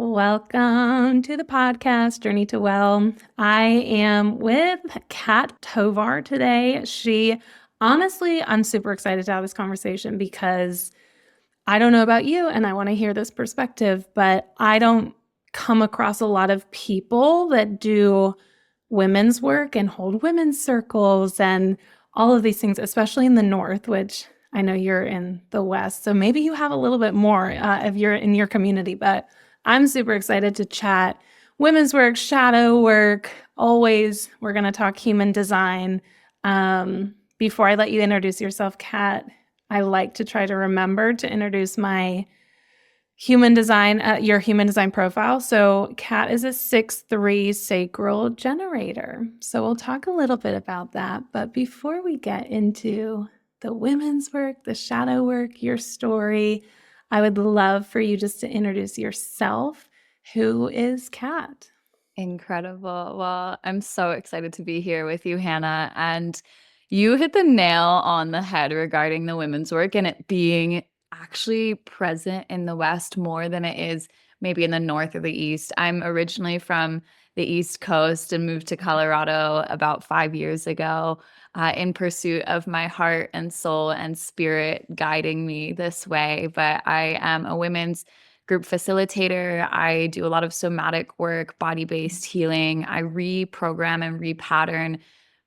Welcome to the podcast, Journey to Well. I am with Kat Tovar today. Honestly, I'm super excited to have this conversation because I don't know about you and I want to hear this perspective, but I don't come across a lot of people that do women's work and hold women's circles and all of these things, especially in the North, which I know you're in the West. So maybe you have a little bit more if you're in your community, but I'm super excited to chat women's work, shadow work. Always, we're going to talk human design. Before I let you introduce yourself, Kat, I like to try to remember to introduce my human design, your human design profile. So Kat is a 6'3" sacral generator. So we'll talk a little bit about that. But before we get into the women's work, the shadow work, your story, I would love for you just to introduce yourself. Who is Kat? Incredible. Well, I'm so excited to be here with you, Hannah. And you hit the nail on the head regarding the women's work and it being actually present in the West more than it is maybe in the North or the East. I'm originally from the East Coast and moved to Colorado about 5 years ago in pursuit of my heart and soul and spirit guiding me this way. But I am a women's group facilitator. I do a lot of somatic work, body-based healing. I reprogram and repattern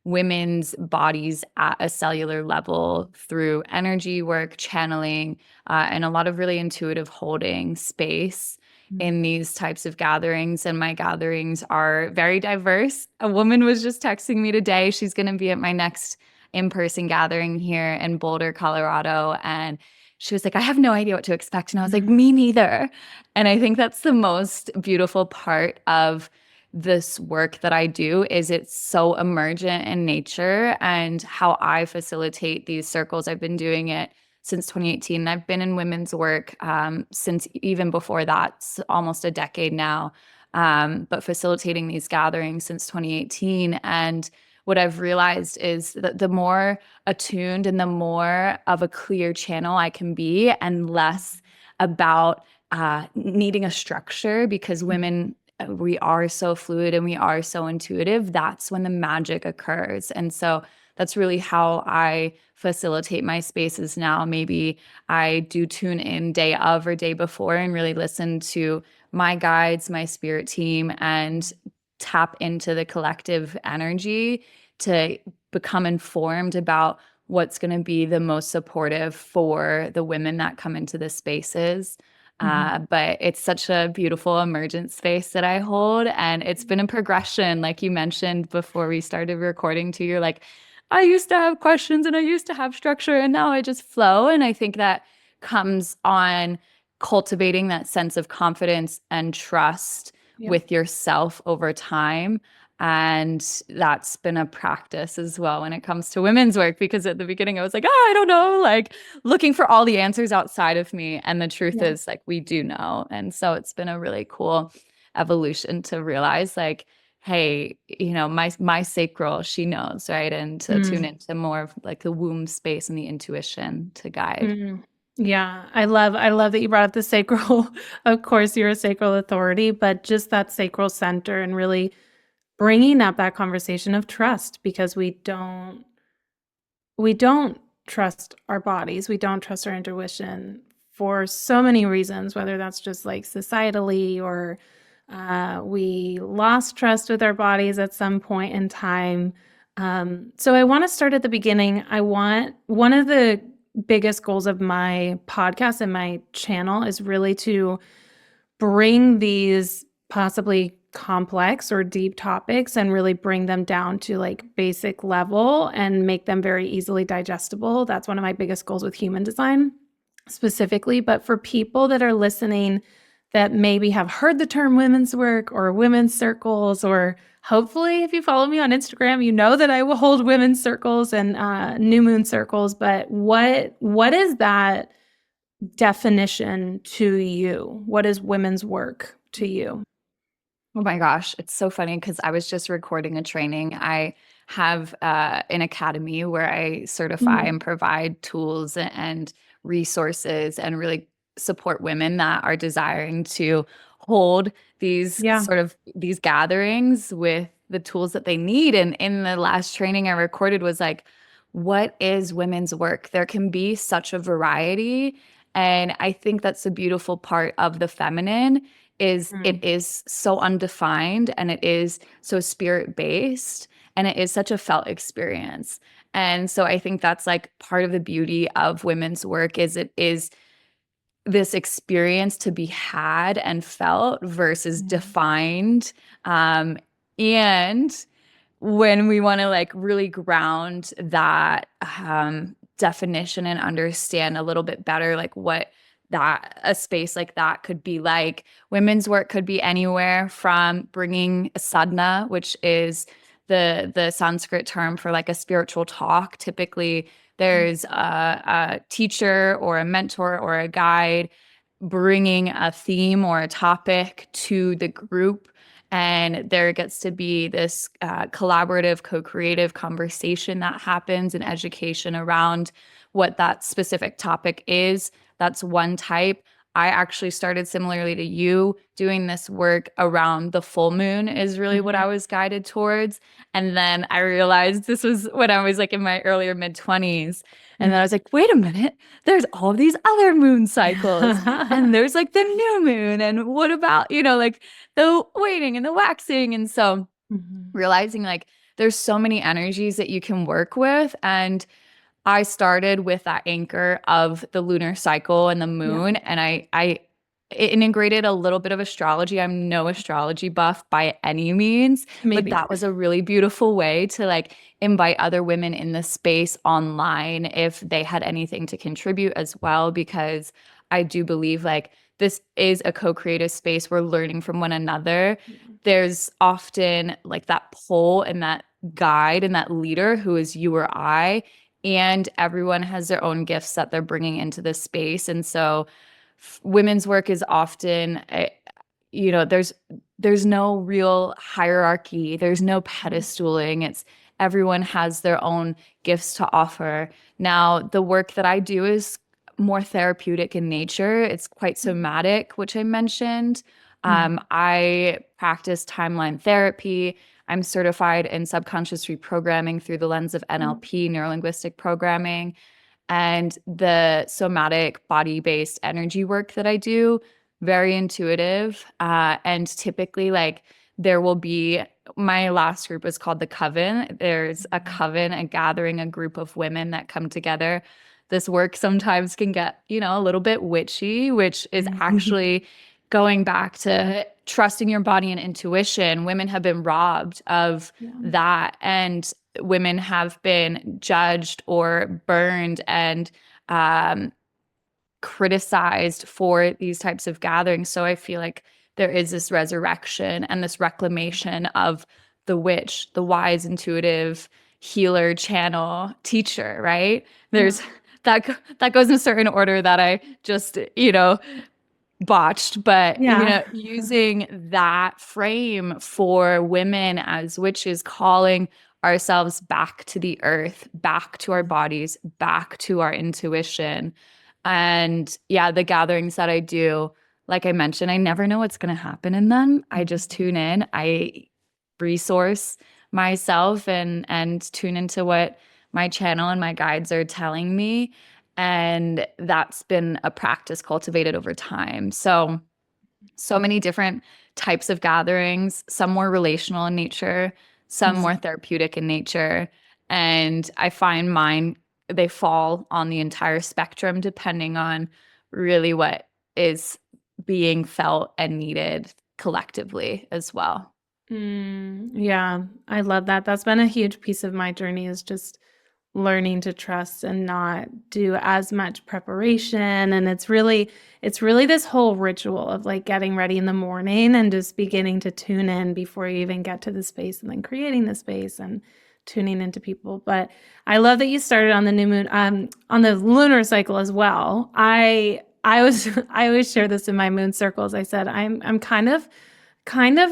women's bodies at a cellular level through energy work, channeling, and a lot of really intuitive holding space in these types of gatherings. And my gatherings are very diverse. A woman was just texting me today. She's going to be at my next in-person gathering here in Boulder, Colorado. And she was like, I have no idea what to expect. And I was like, me neither. And I think that's the most beautiful part of this work that I do is it's so emergent in nature and how I facilitate these circles. I've been doing it since 2018. I've been in women's work since even before that, almost a decade now, but facilitating these gatherings since 2018. And what I've realized is that the more attuned and the more of a clear channel I can be and less about needing a structure because women, we are so fluid and we are so intuitive, that's when the magic occurs. And so that's really how I facilitate my spaces now. Maybe I do tune in day of or day before and really listen to my guides, my spirit team, and tap into the collective energy to become informed about what's going to be the most supportive for the women that come into the spaces. But it's such a beautiful emergent space that I hold. And it's been a progression, like you mentioned before we started recording too. You're like, I used to have questions and I used to have structure and now I just flow. And I think that comes on cultivating that sense of confidence and trust with yourself over time. And that's been a practice as well when it comes to women's work, because at the beginning I was like, oh, I don't know, like looking for all the answers outside of me. And the truth is like, we do know. And so it's been a really cool evolution to realize like, hey, you know, my sacral, she knows, right? And to tune into more of like the womb space and the intuition to guide. Yeah, I love that you brought up the sacral. Of course, you're a sacral authority, but just that sacral center and really bringing up that conversation of trust, because we don't trust our bodies. We don't trust our intuition for so many reasons, whether that's just like societally or we lost trust with our bodies at some point in time. So I want to start at the beginning. One of the biggest goals of my podcast and my channel is really to bring these possibly complex or deep topics and really bring them down to like basic level and make them very easily digestible. That's one of my biggest goals with human design specifically. But for people that are listening that maybe have heard the term women's work or women's circles, or hopefully if you follow me on Instagram, you know that I will hold women's circles and new moon circles. But what is that definition to you? What is women's work to you? Oh my gosh, it's so funny because I was just recording a training. I have an academy where I certify and provide tools and resources and really support women that are desiring to hold these Yeah. sort of these gatherings with the tools that they need. And in the last training I recorded was like, what is women's work? There can be such a variety. And I think that's the beautiful part of the feminine is it Mm. is so undefined and it is so spirit based and it is such a felt experience. And so I think that's like part of the beauty of women's work is it is this experience to be had and felt versus Yeah. defined. Um, and when we want to like really ground that definition and understand a little bit better, like what that a space like that could be like, women's work could be anywhere from bringing a sadhana, which is the Sanskrit term for like a spiritual talk. Typically, there's a teacher or a mentor or a guide bringing a theme or a topic to the group. And there gets to be this collaborative, co creative conversation that happens in education around what that specific topic is. That's one type. I actually started similarly to you doing this work around the full moon, is really what I Mhm. was guided towards. And then I realized this was when I was like in my earlier mid 20s. And then I was like, wait a minute, there's all of these other moon cycles. And there's like the new moon. And what about, like the waiting and the waxing? And so Mhm. realizing like there's so many energies that you can work with. And I started with that anchor of the lunar cycle and the Yeah. moon, and I integrated a little bit of astrology. I'm no astrology buff by any means, Me but that neither. was a really beautiful way to like invite other women in the space online if they had anything to contribute as well, because I do believe like this is a co-creative space. We're learning from one another. Yeah. There's often like that pull and that guide and that leader who is you or I, and everyone has their own gifts that they're bringing into this space. And so women's work is often there's no real hierarchy, there's no pedestaling. It's everyone has their own gifts to offer. Now the work that I do is more therapeutic in nature. It's quite somatic, which I mentioned. Mhm. I practice timeline therapy. I'm certified in subconscious reprogramming through the lens of Mhm. NLP, neuro linguistic programming, and the somatic body based energy work that I do, very intuitive. And typically, like, there will be my last group is called the Coven. There's a coven, a gathering, a group of women that come together. This work sometimes can get, a little bit witchy, which is Mhm. actually going back to trusting your body and intuition. Women have been robbed of Yeah. that. And women have been judged or burned and um, criticized for these types of gatherings. So I feel like there is this resurrection and this reclamation of the witch, the wise, intuitive healer, channel, teacher, right? Yeah. There's that goes in a certain order that I just, botched, but Yeah. using that frame for women as witches, calling ourselves back to the earth, back to our bodies, back to our intuition. And yeah, the gatherings that I do, like I mentioned, I never know what's going to happen in them. I just tune in, I resource myself and tune into what my channel and my guides are telling me, and that's been a practice cultivated over time. So many different types of gatherings, some more relational in nature, some Mhm. more therapeutic in nature. And I find mine, they fall on the entire spectrum depending on really what is being felt and needed collectively as well. Yeah, I love that. That's been a huge piece of my journey is just learning to trust and not do as much preparation. And it's really this whole ritual of like getting ready in the morning and just beginning to tune in before you even get to the space and then creating the space and tuning into people. But I love that you started on the new moon, on the lunar cycle as well. I was I always share this in my moon circles. I said I'm kind of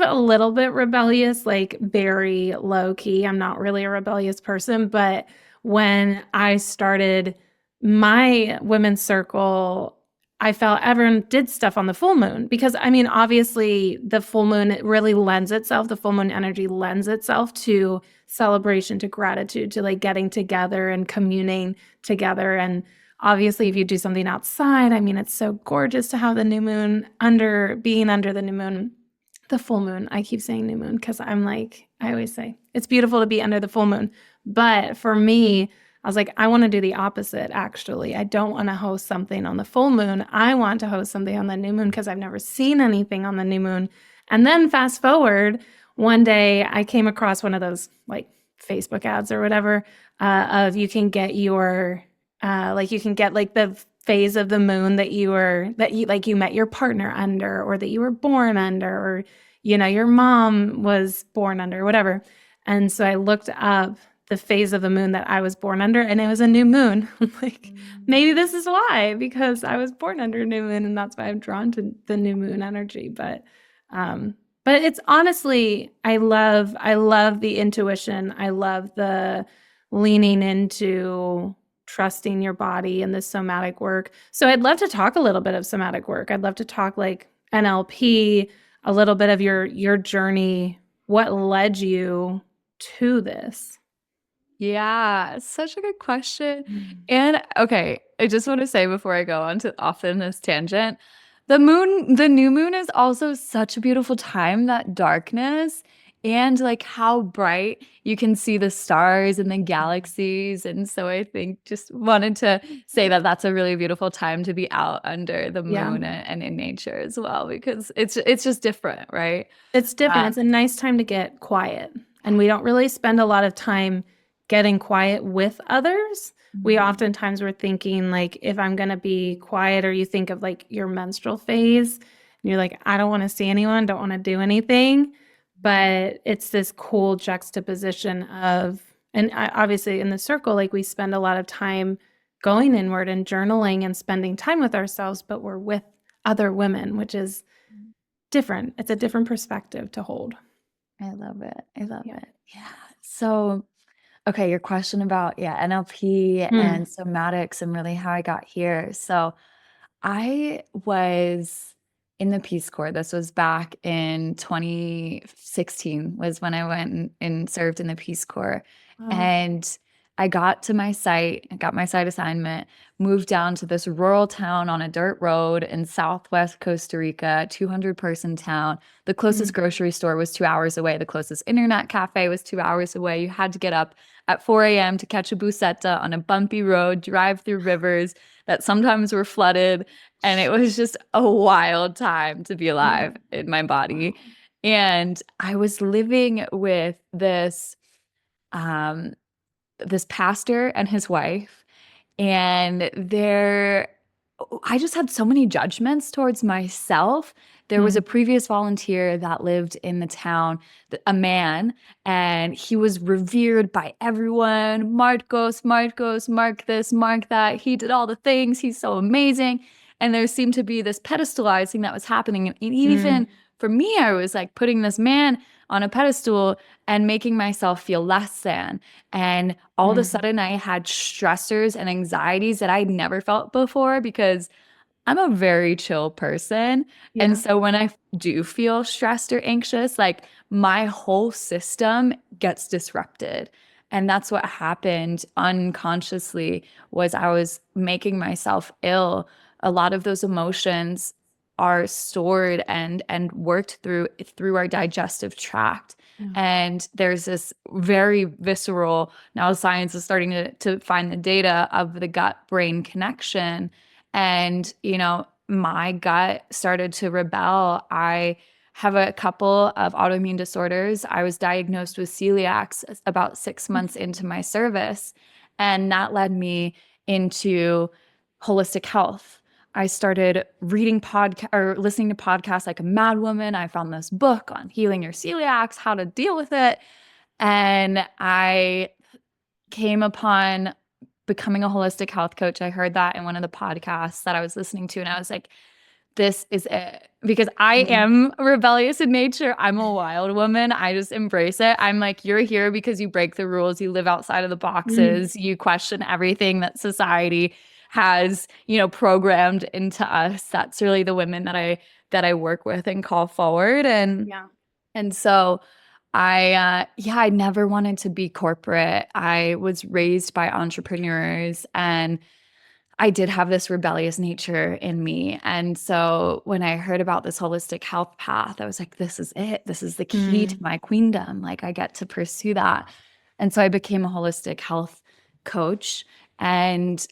a little bit rebellious, like very low key. I'm not really a rebellious person, but when I started my women's circle, I felt everyone did stuff on the full moon because, I mean, obviously the full moon, it really lends itself, the full moon energy lends itself to celebration, to gratitude, to like getting together and communing together. And obviously if you do something outside, I mean, it's so gorgeous to have the new moon being under the new moon, the full moon. I keep saying new moon because I'm like, I always say it's beautiful to be under the full moon. But for me, I was like, I want to do the opposite, actually. I don't want to host something on the full moon. I want to host something on the new moon because I've never seen anything on the new moon. And then fast forward, one day I came across one of those like Facebook ads or whatever of you can get your, you can get like the phase of the moon that you met your partner under, or that you were born under, or, your mom was born under, whatever. And so I looked up the phase of the moon that I was born under, and it was a new moon. Like, maybe this is why, because I was born under a new moon, and that's why I'm drawn to the new moon energy. But it's honestly, I love the intuition. I love the leaning into trusting your body and the somatic work. So I'd love to talk a little bit of somatic work. I'd love to talk like NLP, a little bit of your journey, what led you to this. Yeah, such a good question. And okay, I just want to say before I go on to off in this tangent, the new moon is also such a beautiful time, that darkness and like how bright you can see the stars and the galaxies. And so I think just wanted to say that that's a really beautiful time to be out under the moon and in nature as well, because it's just different, right? It's different. It's a nice time to get quiet. And we don't really spend a lot of time getting quiet with others. We oftentimes we're thinking like, if I'm going to be quiet, or you think of like your menstrual phase and you're like, I don't want to see anyone, don't want to do anything. But it's this cool juxtaposition of, and obviously in the circle, like we spend a lot of time going inward and journaling and spending time with ourselves, but we're with other women, which is different. It's a different perspective to hold. I love it. I love it. Yeah. So, okay, your question about NLP and somatics and really how I got here. So, I was in the Peace Corps. This was back in 2016 was when I went and served in the Peace Corps. And I got to my site, I got my site assignment, moved down to this rural town on a dirt road in southwest Costa Rica, 200-person town. The closest grocery store was 2 hours away. The closest internet cafe was 2 hours away. You had to get up at 4 a.m. to catch a buseta on a bumpy road, drive through rivers that sometimes were flooded. And it was just a wild time to be alive in my body. And I was living with this pastor and his wife, and I just had so many judgments towards myself. There was a previous volunteer that lived in the town, a man, and he was revered by everyone. Marcos, Mark this, Mark that. He did all the things. He's so amazing. And there seemed to be this pedestalizing that was happening. And even for me, I was like putting this man on a pedestal and making myself feel less than. And all of a sudden I had stressors and anxieties that I'd never felt before, because I'm a very chill person. Yeah. And so when I do feel stressed or anxious, like my whole system gets disrupted. And that's what happened unconsciously, was I was making myself ill. A lot of those emotions are stored and worked through our digestive tract. And there's this very visceral, now science is starting to find the data of the gut-brain connection. And, my gut started to rebel. I have a couple of autoimmune disorders. I was diagnosed with celiac about 6 months into my service. And that led me into holistic health. I started reading or listening to podcasts like a mad woman. I found this book on healing your celiacs, how to deal with it. And I came upon becoming a holistic health coach. I heard that in one of the podcasts that I was listening to. And I was like, this is it. Because I am rebellious in nature. I'm a wild woman. I just embrace it. I'm like, you're here because you break the rules. You live outside of the boxes. You question everything that society has, you know, programmed into us. That's really the women that I work with and call forward. Yeah. And so I never wanted to be corporate. I was raised by entrepreneurs, and I did have this rebellious nature in me. And so when I heard about this holistic health path, I was like, this is it. This is the key to Mm. my queendom. Like, I get to pursue that. And so I became a holistic health coach, and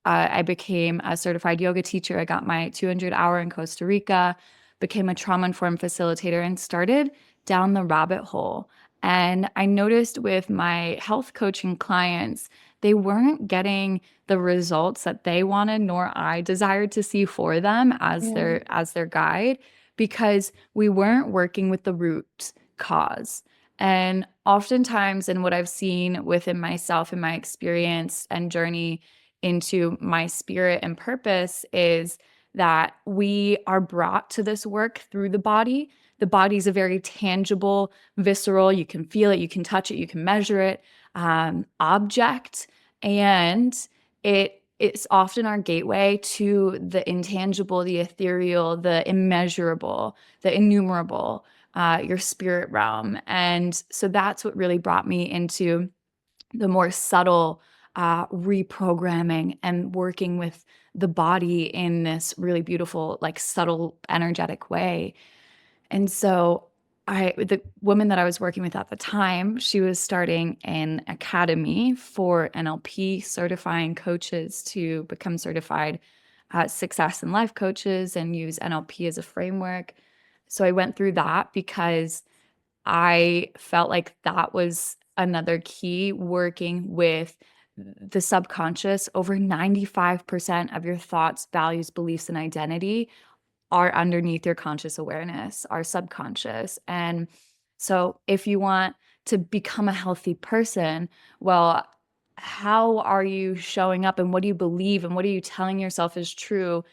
I became a certified yoga teacher. I got my 200-hour in Costa Rica, became a trauma-informed facilitator, and started down the rabbit hole. And I noticed with my health coaching clients, they weren't getting the results that they wanted, nor I desired to see for them Yeah. as their guide, because we weren't working with the root cause. And oftentimes, in what I've seen within myself and my experience and journey into my spirit and purpose, is that we are brought to this work through the body. The body is a very tangible, visceral, you can feel it, you can touch it, you can measure it, object. And it's often our gateway to the intangible, the ethereal, the immeasurable, the innumerable, your spirit realm. And so that's what really brought me into the more subtle reprogramming and working with the body in this really beautiful, like subtle, energetic way. And so the woman that I was working with at the time, she was starting an academy for NLP certifying coaches to become certified success and life coaches and use NLP as a framework. So I went through that because I felt like that was another key, working with the subconscious. Over 95% of your thoughts, values, beliefs, and identity are underneath your conscious awareness, our subconscious. And so if you want to become a healthy person, well, how are you showing up, and what do you believe, and what are you telling yourself is true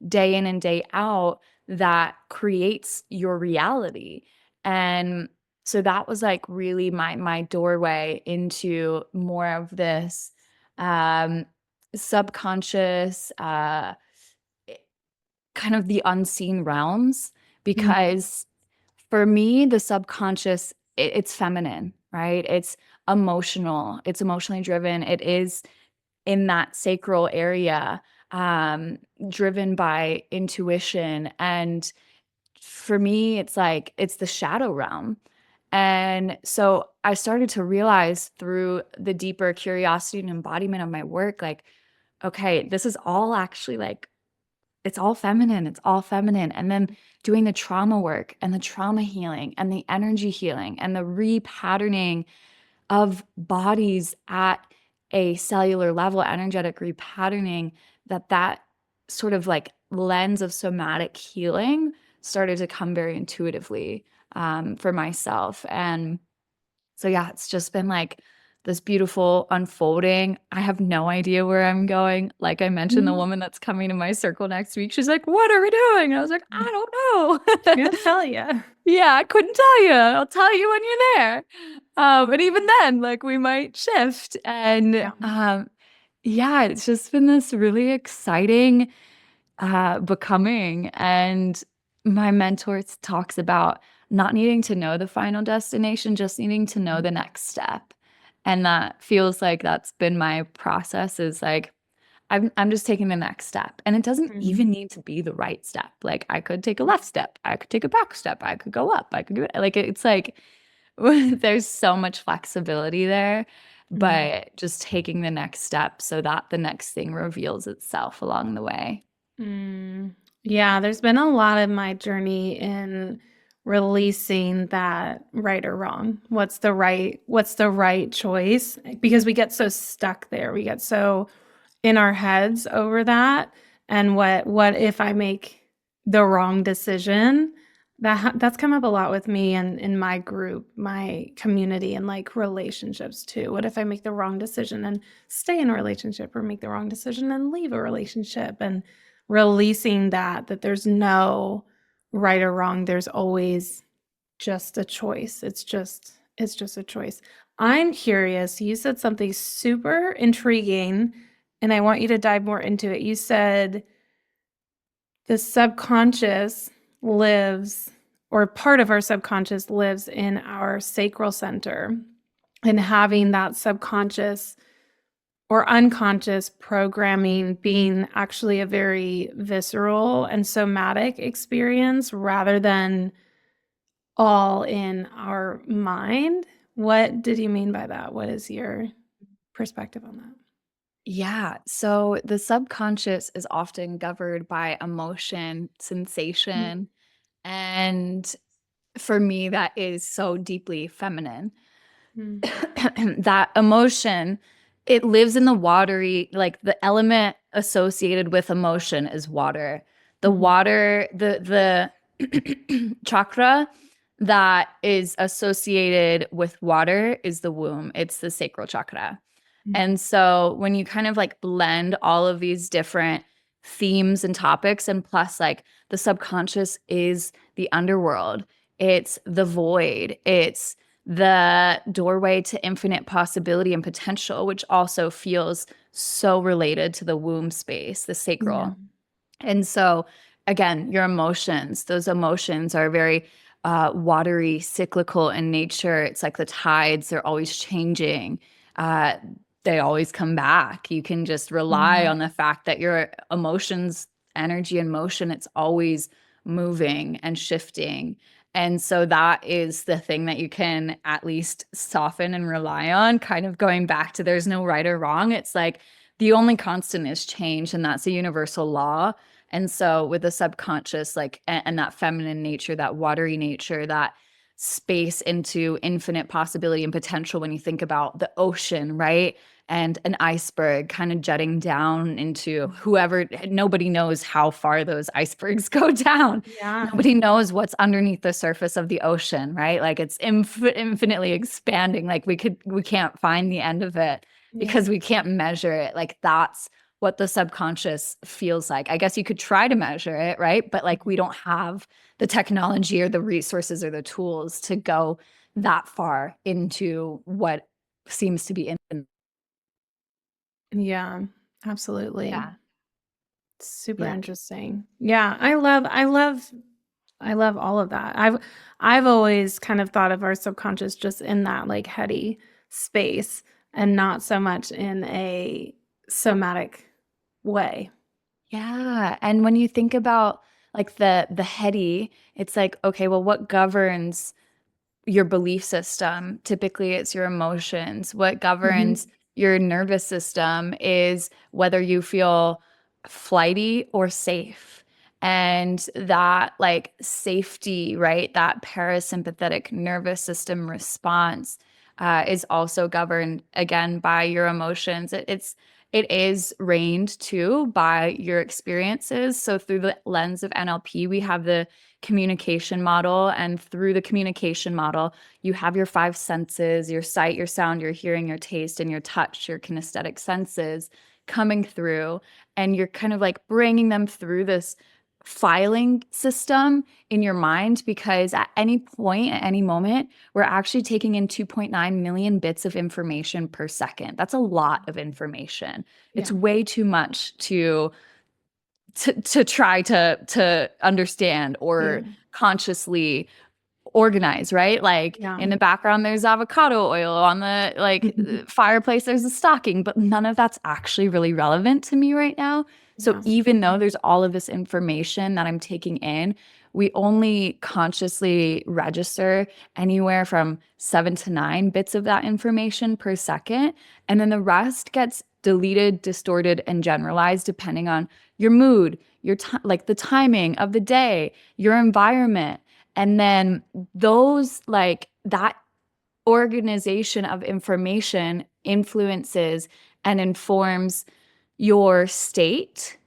day in and day out that creates your reality? And so that was like really my doorway into more of this um subconscious, kind of the unseen realms, Mm. because for me, the subconscious, it's feminine, right? It's emotional, it's emotionally driven. It is in that sacral area, um, driven by intuition. And for me, it's like it's the shadow realm. And so I started to realize through the deeper curiosity and embodiment of my work, like, okay, this is all actually like it's all feminine. It's all feminine. And then doing the trauma work and the trauma healing and the energy healing and the repatterning of bodies at a cellular level, energetic repatterning, that sort of like lens of somatic healing started to come very intuitively, for myself. And so yeah, it's just been like this beautiful unfolding. I have no idea where I'm going. Like I mentioned, the Mm. woman that's coming to my circle next week, she's like, "What are we doing?" And I was like, "I She's don't gonna know." tell you. Yeah, I couldn't tell you. I'll tell you when you're there. But even then, like we might shift. And Yeah. yeah, it's just been this really exciting becoming. And my mentor talks about not needing to know the final destination, just needing to know the next step. And that feels like that's been my process, is like I'm just taking the next step. And it doesn't Mhm. even need to be the right step. Like I could take a left step, I could take a back step, I could go up, I could do it. Like it's like there's so much flexibility there, Mhm. but just taking the next step so that the next thing reveals itself along the way. Mm. Yeah, there's been a lot of my journey in releasing that right or wrong. What's the right choice? Because we get so stuck there. We get so in our heads over that. And what if I make the wrong decision? That's come up a lot with me and in my group, my community, and like relationships too. What if I make the wrong decision and stay in a relationship, or make the wrong decision and leave a relationship? And releasing that there's no right or wrong. There's always just a choice. It's just a choice. I'm curious. You said something super intriguing and I want you to dive more into it. You said the subconscious lives, or part of our subconscious lives in our sacral center, and having that subconscious or unconscious programming being actually a very visceral and somatic experience rather than all in our mind. What did you mean by that? What is your perspective on that? Yeah. So the subconscious is often governed by emotion, sensation, and for me, that is so deeply feminine. Mm-hmm. That emotion, it lives in the watery, like the element associated with emotion is water. The water, the chakra that is associated with water is the womb. It's the sacral chakra. And so when you kind of like blend all of these different themes and topics, and plus like the subconscious is the underworld, it's the void, it's the doorway to infinite possibility and potential, which also feels so related to the womb space, the Yeah. sacral. And so, again, your emotions, those emotions are very watery, cyclical in nature. It's like the tides, they're always changing. Uh, they always come back. You can just rely Mm. on the fact that your emotions, energy, and motion, it's always moving and shifting. And so that is the thing that you can at least soften and rely on, kind of going back to there's no right or wrong. It's like the only constant is change, and that's a universal law. And so with the subconscious, like, and that feminine nature, that watery nature, that space into infinite possibility and potential, when you think about the ocean, right? And an iceberg kind of jutting down into whoever, nobody knows how far those icebergs go down. Yeah. Nobody knows what's underneath the surface of the ocean, right? Like it's infinitely expanding. Like we can't find the end of it Yeah. because we can't measure it. Like that's what the subconscious feels like. I guess you could try to measure it, right? But like we don't have the technology or the resources or the tools to go that far into what seems to be infinite. Yeah, absolutely. Yeah. Super Yeah. interesting. Yeah, I love all of that. I've always kind of thought of our subconscious just in that like heady space and not so much in a somatic way. Yeah. And when you think about like the heady, it's like, okay, well, what governs your belief system? Typically, it's your emotions. What governs Mhm. your nervous system is whether you feel flighty or safe. And that, like, safety, right? That parasympathetic nervous system response is also governed again by your emotions. It is reigned too by your experiences. So through the lens of NLP, we have the communication model. And through the communication model, you have your five senses, your sight, your sound, your hearing, your taste, and your touch, your kinesthetic senses coming through. And you're kind of like bringing them through this filing system in your mind, because at any point, at any moment, we're actually taking in 2.9 million bits of information per second. That's a lot of information. It's Yeah. way too much to try to understand Yeah. or consciously organize, right? Like Yeah. in the background there's avocado oil, on the like fireplace there's a stocking, but none of that's actually really relevant to me right now. So Yeah. even though there's all of this information that I'm taking in, we only consciously register anywhere from 7 to 9 bits of that information per second, and then the rest gets deleted, distorted, and generalized depending on your mood, your like the timing of the day, your environment. And then those, like that organization of information influences and informs your state,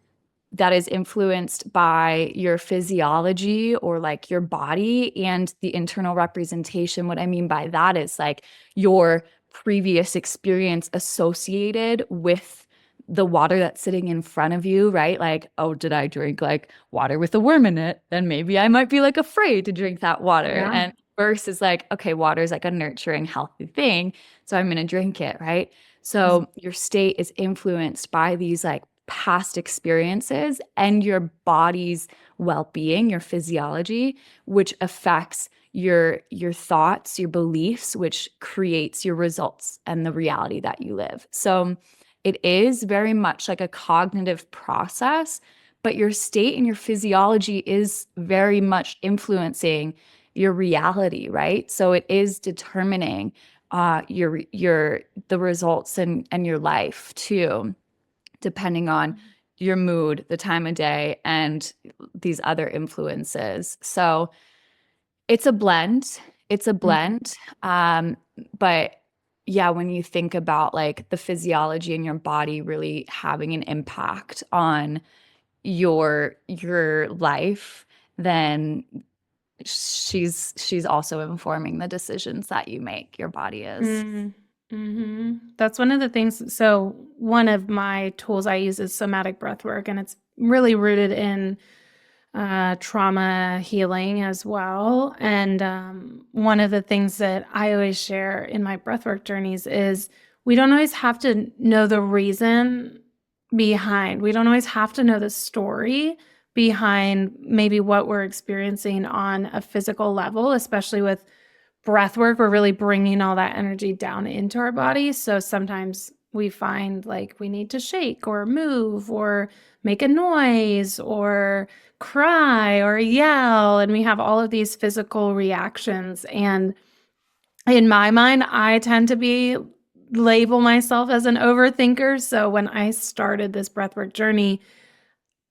that is influenced by your physiology or like your body and the internal representation. What I mean by that is like your previous experience associated with the water that's sitting in front of you, right? Like, oh, did I drink like water with a worm in it? Then maybe I might be like afraid to drink that water. Yeah. And versus like, okay, water is like a nurturing, healthy thing. So I'm going to drink it, right? So your state is influenced by these like past experiences and your body's well-being, your physiology, which affects your thoughts, your beliefs, which creates your results and the reality that you live. So it is very much like a cognitive process, but your state and your physiology is very much influencing your reality, right? So it is determining your the results and your life too, depending on your mood, the time of day, and these other influences. So it's a blend. It's a blend. But yeah, when you think about like the physiology in your body really having an impact on your life, then she's also informing the decisions that you make. Your body is. That's one of the things. So one of my tools I use is somatic breath work, and it's really rooted in trauma healing as well. And one of the things that I always share in my breathwork journeys is we don't always have to know the reason behind, we don't always have to know the story behind maybe what we're experiencing on a physical level, especially with breath work. We're really bringing all that energy down into our body. So sometimes we find like we need to shake or move or make a noise or cry or yell, and we have all of these physical reactions. And in my mind, I tend to label myself as an overthinker. So when I started this breathwork journey,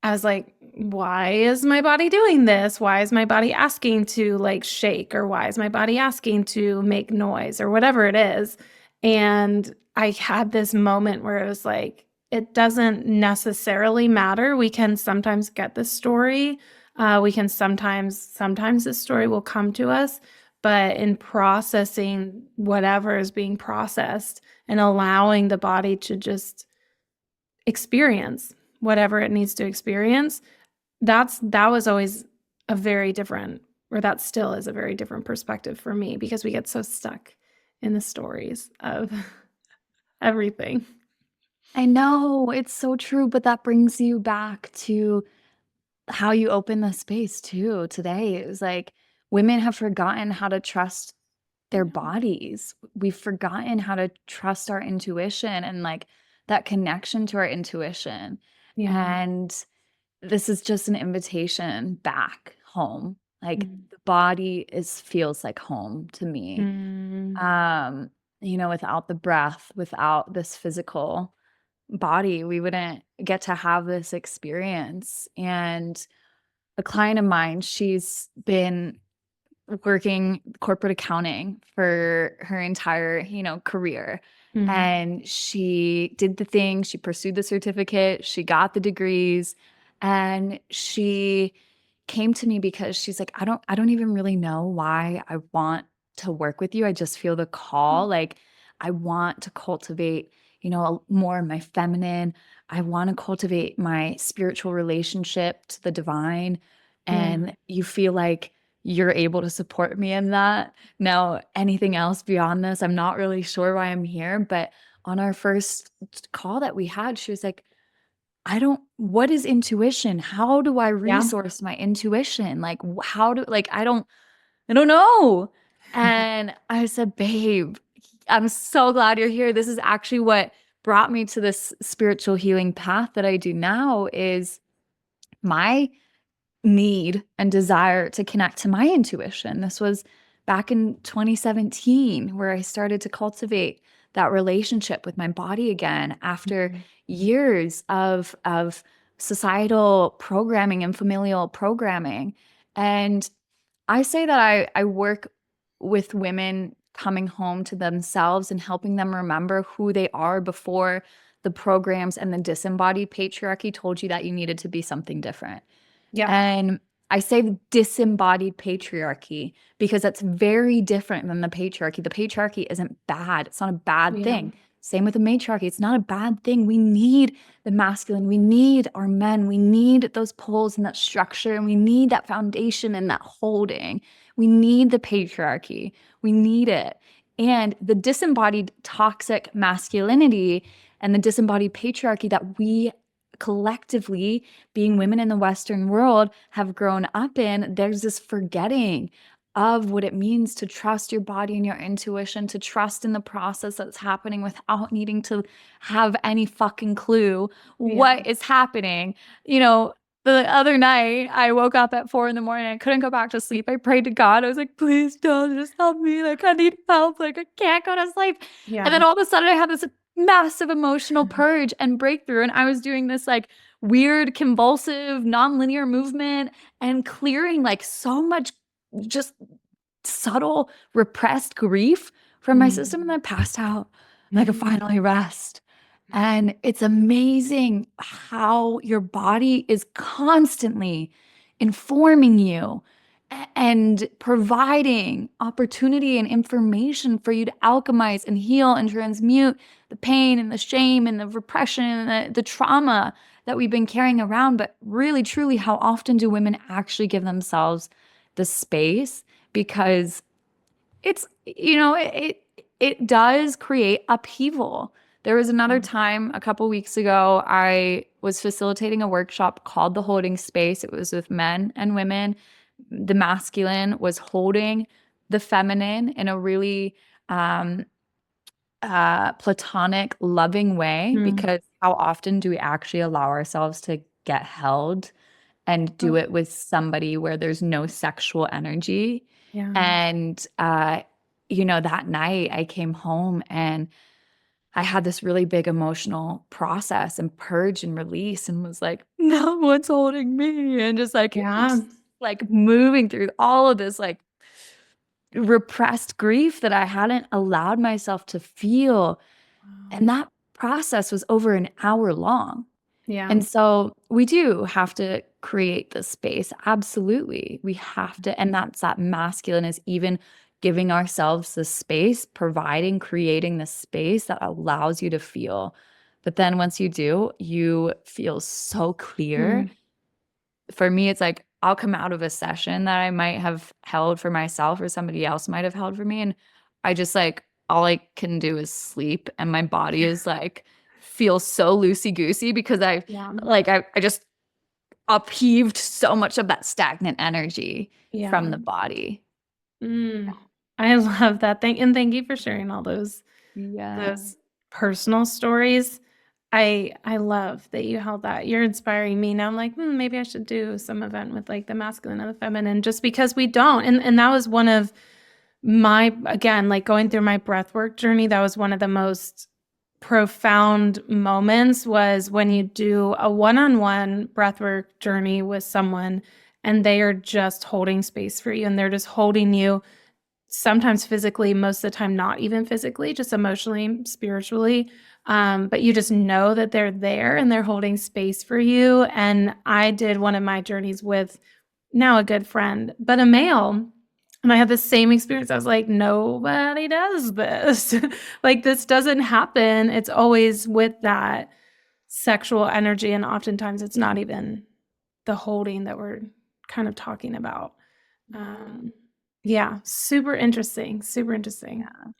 I was like, why is my body doing this? Why is my body asking to like shake, or why is my body asking to make noise, or whatever it is? And I had this moment where it was like, it doesn't necessarily matter. We can sometimes get the story. We can sometimes the story will come to us, but in processing whatever is being processed and allowing the body to just experience whatever it needs to experience, that was always a very different, or that still is a very different perspective for me, because we get so stuck in the stories of everything. I know, it's so true, but that brings you back to how you open the space too today. It was like women have forgotten how to trust their bodies. We've forgotten how to trust our intuition and like that connection to our intuition. Yeah. And this is just an invitation back home. Like Mm. the body feels like home to me. Mm. Without the breath, without this physical body, we wouldn't get to have this experience. And a client of mine, she's been working corporate accounting for her entire, career. Mm. And she did the thing, she pursued the certificate, she got the degrees, and she came to me because she's like, I don't even really know why I want to work with you. I just feel the call. Like I want to cultivate, more of my feminine. I want to cultivate my spiritual relationship to the divine. Yeah. And you feel like you're able to support me in that. Now, anything else beyond this, I'm not really sure why I'm here. But on our first call that we had, she was like, what is intuition? How do I Yeah. resource my intuition? Like, I don't know. And I said, babe, I'm so glad you're here. This is actually what brought me to this spiritual healing path that I do now, is my need and desire to connect to my intuition. This was back in 2017 where I started to cultivate that relationship with my body again after years of societal programming and familial programming. And I say that I work with women coming home to themselves and helping them remember who they are before the programs and the disembodied patriarchy told you that you needed to be something different. Yeah. And I say disembodied patriarchy because that's very different than the patriarchy. The patriarchy isn't bad. It's not a bad thing. Same with the matriarchy. It's not a bad thing. We need the masculine. We need our men. We need those poles and that structure. And we need that foundation and that holding. We need the patriarchy. We need it. and the disembodied toxic masculinity and the disembodied patriarchy that we collectively, being women in the Western world, have grown up in. There's this forgetting of what it means to trust your body and your intuition, to trust in the process that's happening without needing to have any fucking clue Yeah. what is happening. You know, the other night I woke up at 4 a.m. I couldn't go back to sleep. I prayed to God. I was like, please don't, just help me. Like, I need help. Like, I can't go to sleep. Yeah. And then all of a sudden I had this massive emotional purge and breakthrough. And I was doing this like weird, convulsive, nonlinear movement and clearing like so much just subtle repressed grief from my system. And then I passed out and I could finally rest. And it's amazing how your body is constantly informing you and providing opportunity and information for you to alchemize and heal and transmute the pain and the shame and the repression and the trauma that we've been carrying around. But really, truly, how often do women actually give themselves the space? Because it's, it does create upheaval. There was another time a couple weeks ago, I was facilitating a workshop called The Holding Space. It was with men and women. The masculine was holding the feminine in a really platonic, loving way, Mm. because how often do we actually allow ourselves to get held and do Oh, it with somebody where there's no sexual energy? yeah. And, that night I came home and I had this really big emotional process and purge and release and was like, no one's holding me. And Yeah. just like moving through all of this like repressed grief that I hadn't allowed myself to feel. Wow. And that process was over an hour long. Yeah. And so we do have to create the space. Absolutely. We have to. And that's that masculine is even giving ourselves the space, providing, creating the space that allows you to feel. But then once you do, you feel so clear. Mm. For me, it's like I'll come out of a session that I might have held for myself or somebody else might have held for me. And I just like, all I can do is sleep. And my body is like, feels so loosey goosey because Yeah. I just upheaved so much of that stagnant energy from Yeah. the body. Mm. I love that. Thank you for sharing all Yeah. those personal stories. I love that you held that. You're inspiring me now. I'm like, maybe I should do some event with like the masculine and the feminine, just because we don't. And that was one of my, again, like going through my breathwork journey. That was one of the most profound moments, was when you do a one-on-one breathwork journey with someone and they are just holding space for you, and they're just holding you, sometimes physically, most of the time not even physically, just emotionally, spiritually. But you just know that they're there and they're holding space for you. And I did one of my journeys with now a good friend, but a male. And I had the same experience. I was like, nobody does this. Like, this doesn't happen. It's always with that sexual energy. And oftentimes it's not even the holding that we're kind of talking about. Um, yeah, super interesting. Super interesting. Yeah.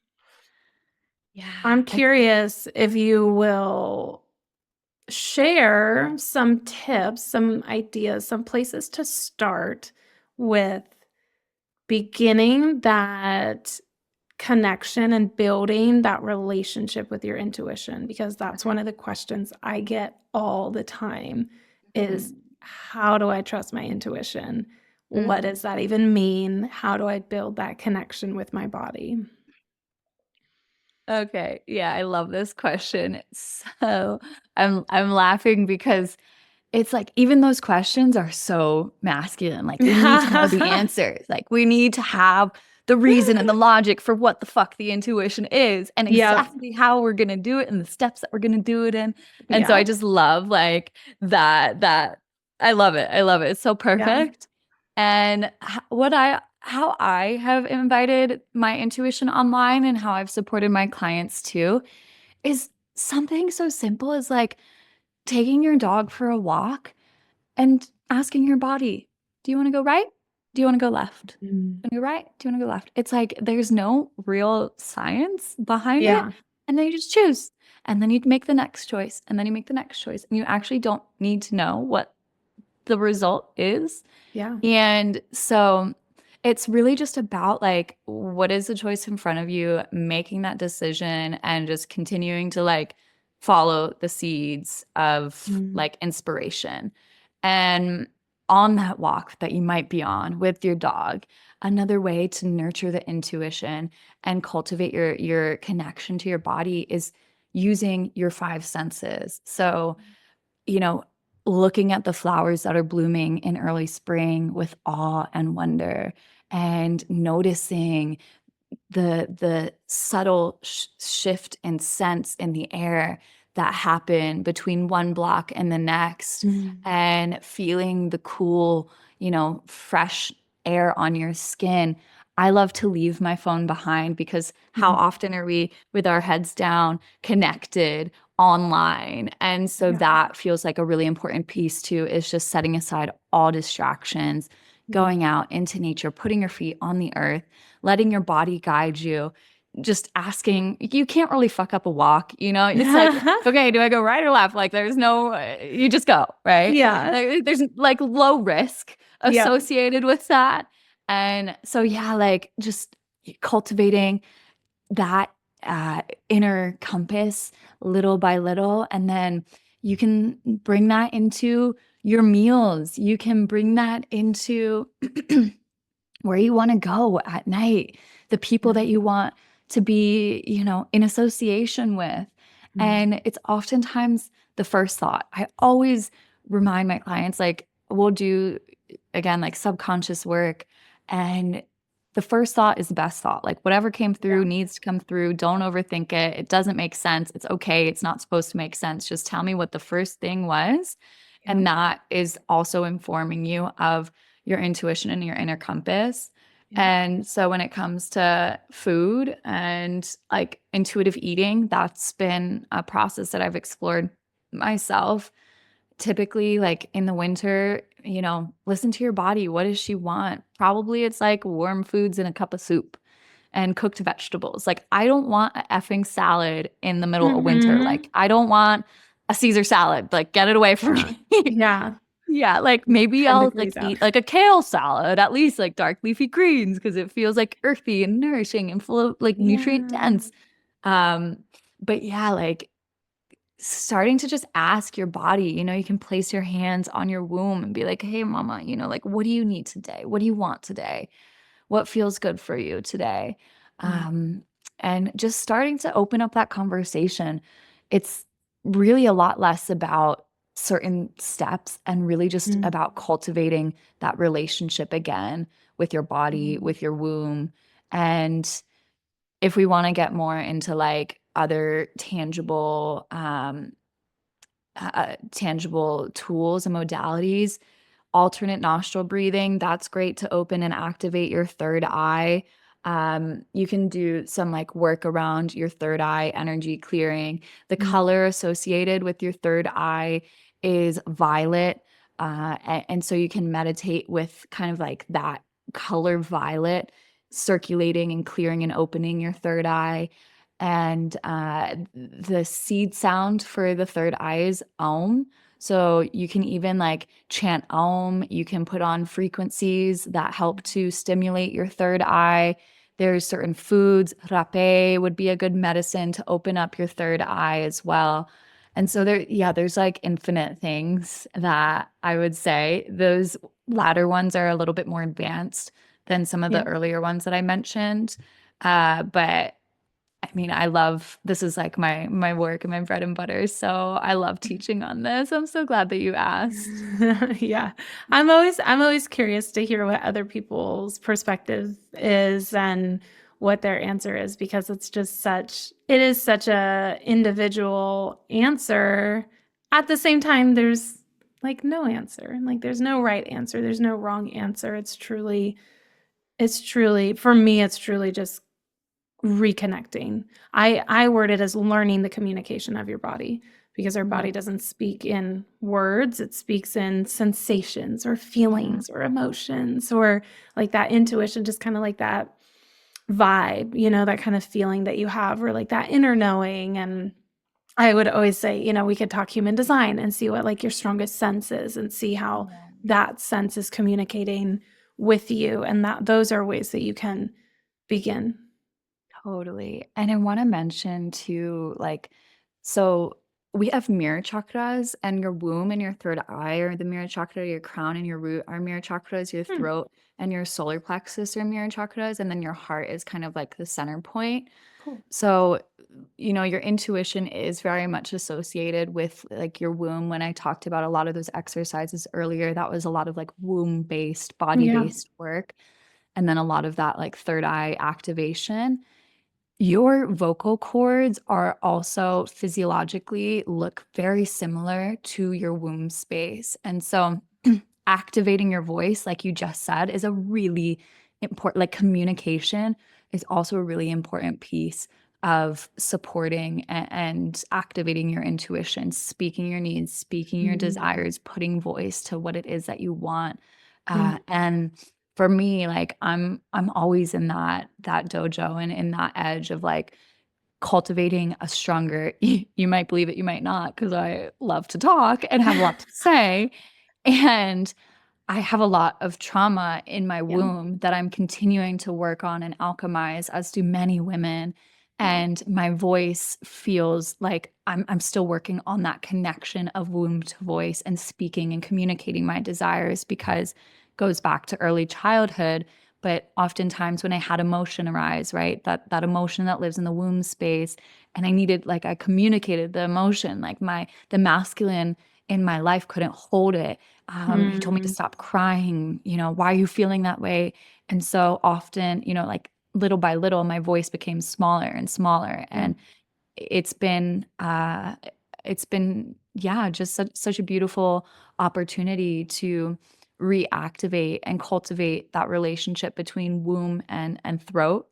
Yeah. I'm curious if you will share some tips, some ideas, some places to start with beginning that connection and building that relationship with your intuition, because that's one of the questions I get all the time is, Mhm. how do I trust my intuition? What Mhm. does that even mean? How do I build that connection with my body? Okay. Yeah, I love this question. So I'm laughing because it's like even those questions are so masculine. Like we need to know the answers. Like we need to have the reason and the logic for what the fuck the intuition is and Yep. exactly how we're gonna do it and the steps that we're gonna do it in. And so I Yeah. just love like that I love it. I love it. It's so Yeah. perfect. And how I have invited my intuition online and how I've supported my clients too is something so simple as like taking your dog for a walk and asking your body, do you want to go right? Do you want to go left? Mm. Do you want to go right? Do you want to go left? It's like there's no real science behind it. Yeah. And then you just choose. And then you make the next choice. And then you make the next choice. And you actually don't need to know what the result is. Yeah. And so it's really just about like, what is the choice in front of you, making that decision and just continuing to like follow the seeds of Mm. like inspiration. And on that walk that you might be on with your dog, another way to nurture the intuition and cultivate your connection to your body is using your five senses. So, you know, looking at the flowers that are blooming in early spring with awe and wonder, and noticing the subtle shift in sense in the air that happen between one block and the next, Mm. and feeling the cool, fresh air on your skin. I love to leave my phone behind because how Mhm. often are we with our heads down, connected online? And so Yeah. that feels like a really important piece too, is just setting aside all distractions, Mhm. going out into nature, putting your feet on the earth, letting your body guide you, just asking. You can't really fuck up a walk, it's like, okay, do I go right or left? Like there's no, you just go, right? Yeah. There's like low risk Yep. associated with that. And so, yeah, like just cultivating that inner compass little by little. And then you can bring that into your meals. You can bring that into where you want to go at night, the people Yeah. that you want to be, in association with. Mm. And it's oftentimes the first thought. I always remind my clients, like, we'll do, again, like subconscious work. And the first thought is the best thought. Like, whatever came through Yeah. needs to come through. Don't overthink it. It doesn't make sense. It's okay. It's not supposed to make sense. Just tell me what the first thing was. Yeah. And that is also informing you of your intuition and your inner compass. Yeah. And so when it comes to food and like intuitive eating, that's been a process that I've explored myself. Typically, like in the winter, listen to your body. What does she want? Probably it's like warm foods and a cup of soup and cooked vegetables. Like, I don't want a effing salad in the middle of winter. Mhm. Like, I don't want a Caesar salad. Like, get it away from Yeah. me. Yeah. Yeah, like maybe 10 I'll like degrees out. eat like a kale salad, at least like dark leafy greens, because it feels like earthy and nourishing and full of like nutrient Yeah. dense. Um, but yeah, like starting to just ask your body, you can place your hands on your womb and be like, hey, mama, like, what do you need today? What do you want today? What feels good for you today? Mm. Um, and just starting to open up that conversation. It's really a lot less about certain steps and really just Mm. about cultivating that relationship again with your body, Mm. with your womb. And if we want to get more into like other tangible tools and modalities, alternate nostril breathing, that's great to open and activate your third eye. You can do some like work around your third eye energy clearing. The Mm. color associated with your third eye is violet. And so you can meditate with kind of like that color violet circulating and clearing and opening your third eye. And the seed sound for the third eye is Om. So you can even like chant Om. You can put on frequencies that help to stimulate your third eye. There's certain foods, rapé would be a good medicine to open up your third eye as well. And so there's like infinite things that I would say. Those latter ones are a little bit more advanced than some of the Yeah. earlier ones that I mentioned. But I mean, I love, this is like my work and my bread and butter. So I love teaching on this. I'm so glad that you asked. Yeah. I'm always curious to hear what other people's perspective is and what their answer is, because it is such a individual answer. At the same time, there's like no answer. Like there's no right answer. There's no wrong answer. It's truly for me, it's truly just reconnecting. I word it as learning the communication of your body, because our body Yeah. doesn't speak in words. It speaks in sensations or feelings or emotions, or like that intuition, just kind of like that vibe, that kind of feeling that you have, or like that inner knowing. And I would always say, we could talk human design and see what like your strongest sense is, and see how Yeah. that sense is communicating with you. And that those are ways that you can begin. Totally. And I want to mention too, like, so we have mirror chakras, and your womb and your third eye are the mirror chakra, your crown and your root are mirror chakras, your Hmm, throat and your solar plexus are mirror chakras, and then your heart is kind of like the center point. cool. So, your intuition is very much associated with like your womb. When I talked about a lot of those exercises earlier, that was a lot of like womb based, body Yeah. based work. And then a lot of that like third eye activation. Your vocal cords are also physiologically look very similar to your womb space. And so activating your voice, like you just said, is a really important, like communication is also a really important piece of supporting and activating your intuition, speaking your needs, speaking your Mm, desires, putting voice to what it is that you want. mm, And for me, like I'm always in that dojo and in that edge of like cultivating a stronger you might believe it, you might not, because I love to talk and have a lot to say. And I have a lot of trauma in my yeah. womb that I'm continuing to work on and alchemize, as do many women. Yeah. And my voice feels like I'm still working on that connection of womb to voice and speaking and communicating my desires, because it goes back to early childhood. But oftentimes when I had emotion arise, right, that emotion that lives in the womb space, and I needed, like, I communicated the emotion, like the masculine in my life couldn't hold it. He told me to Mm, stop crying, why are you feeling that way? And so often, like little by little, my voice became smaller and smaller. yeah. And it's been, yeah, just such a beautiful opportunity to reactivate and cultivate that relationship between womb and throat.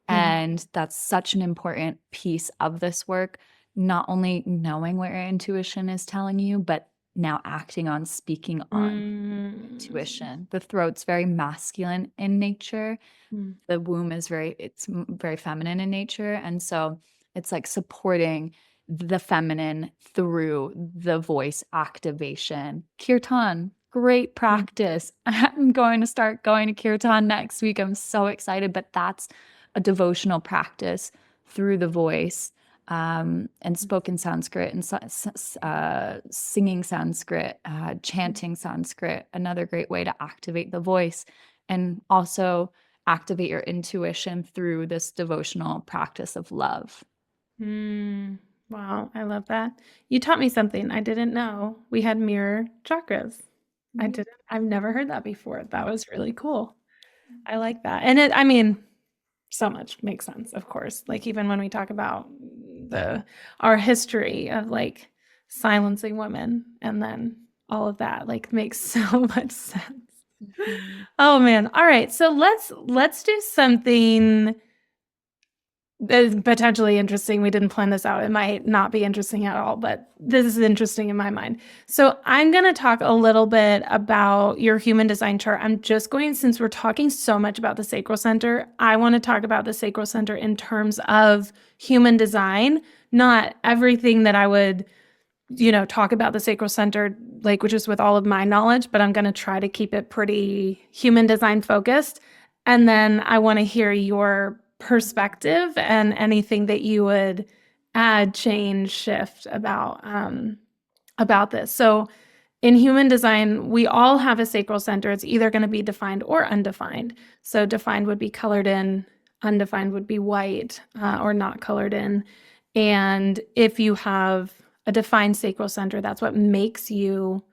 Mm, And that's such an important piece of this work, not only knowing what your intuition is telling you, but now acting on, speaking on mm, intuition. The throat's very masculine in nature. mm, The womb is very feminine in nature. And so it's like supporting the feminine through the voice activation. Kirtan, great mm, practice. I'm going to start going to kirtan next week. I'm so excited, but that's a devotional practice through the voice. And spoken Sanskrit and singing Sanskrit, chanting Sanskrit, another great way to activate the voice, and also activate your intuition through this devotional practice of love. mm. Wow, I love that. You taught me something I didn't know. We had mirror chakras. I've never heard that before. That was really cool. I like that. And I mean, so much makes sense, of course. Like even when we talk about our history of like silencing women, and then all of that like makes so much sense. Mhm. Oh man. All right. So let's do something that is potentially interesting. We didn't plan this out. It might not be interesting at all, but this is interesting in my mind. So I'm going to talk a little bit about your human design chart. I'm just going, since we're talking so much about the sacral center, I want to talk about the sacral center in terms of human design, not everything that I would, talk about the sacral center, like, which is with all of my knowledge, but I'm going to try to keep it pretty human design focused. And then I want to hear your perspective and anything that you would add, change, shift about this. So in human design, we all have a sacral center. It's either going to be defined or undefined. So defined would be colored in, undefined would be white, or not colored in. And if you have a defined sacral center, that's what makes you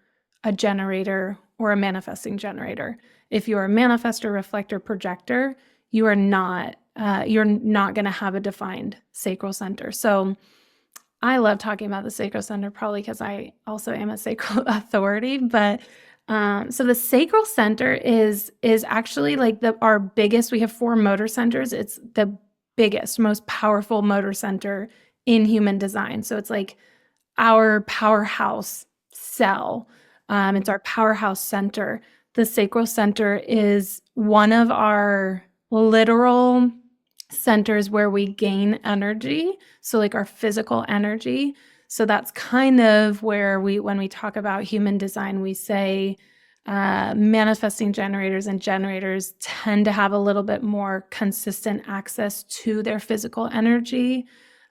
a generator or a manifesting generator. If you're a manifestor, reflector, projector, you're not going to have a defined sacral center. So I love talking about the sacral center, probably because I also am a sacral authority. But so the sacral center is actually like our biggest. We have 4 motor centers. It's the biggest, most powerful motor center in human design. So it's like our powerhouse cell. It's our powerhouse center. The sacral center is one of our literal centers where we gain energy. So like our physical energy. So that's kind of where when we talk about human design, we say manifesting generators and generators tend to have a little bit more consistent access to their physical energy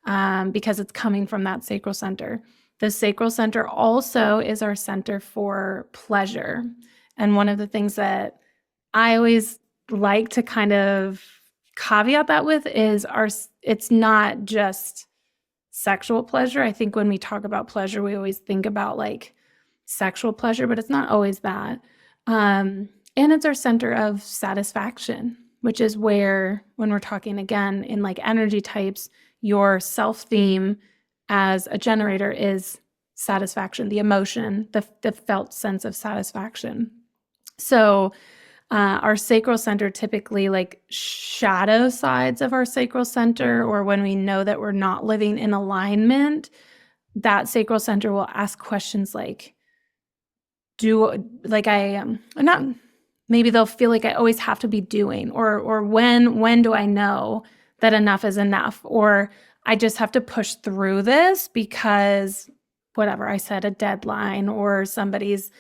because it's coming from that sacral center. The sacral center also is our center for pleasure. And one of the things that I always like to kind of caveat that with is it's not just sexual pleasure. I think when we talk about pleasure, we always think about like sexual pleasure, but it's not always that. And it's our center of satisfaction, which is where, when we're talking again in like energy types, your self theme as a generator is satisfaction, the emotion, the felt sense of satisfaction. So our sacral center, typically like shadow sides of our sacral center, or when we know that we're not living in alignment, that sacral center will ask questions like, not, maybe they'll feel like I always have to be doing, or when do I know that enough is enough, or I just have to push through this because whatever I said, a deadline, or somebody's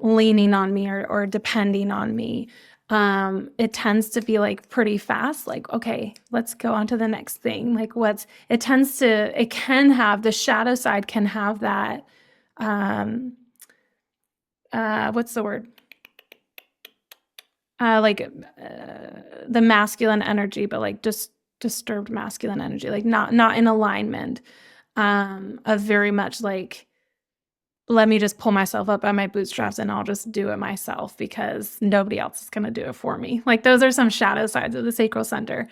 leaning on me or depending on me. It tends to be like pretty fast, like, okay, let's go on to the next thing. Like it can have, the shadow side can have that, what's the word? The masculine energy, but like just disturbed masculine energy, like not in alignment, of very much like, let me just pull myself up by my bootstraps and I'll just do it myself because nobody else is going to do it for me. Like those are some shadow sides of the sacral center.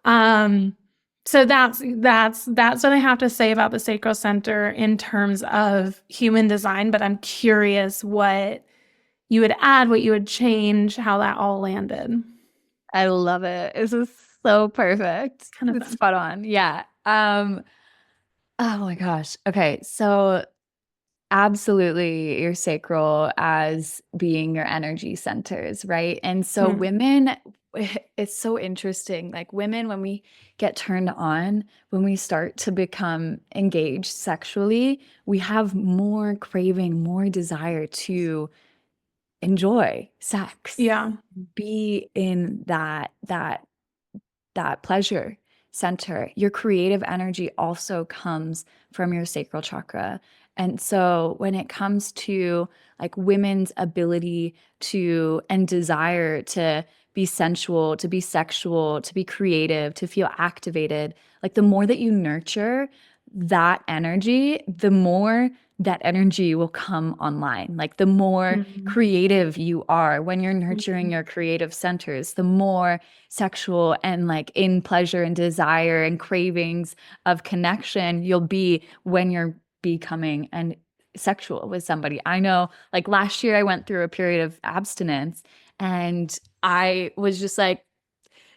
So that's what I have to say about the sacral center in terms of human design, but I'm curious what you would add, what you would change, how that all landed. I love it. This is so perfect. Kind of It's fun. spot on. Yeah. Oh my gosh. Okay. So absolutely your sacral as being your energy centers, right? And so women, it's so interesting. Like women, when we get turned on, when we start to become engaged sexually, we have more craving, more desire to enjoy sex. Yeah. Be in that pleasure center. Your creative energy also comes from your sacral chakra. And so when it comes to like women's ability to and desire to be sensual, to be sexual, to be creative, to feel activated, like the more that you nurture that energy, the more that energy will come online. Like the more creative you are when you're nurturing your creative centers, the more sexual and like in pleasure and desire and cravings of connection you'll be when you're becoming and sexual with somebody. I know like last year I went through a period of abstinence and I was just like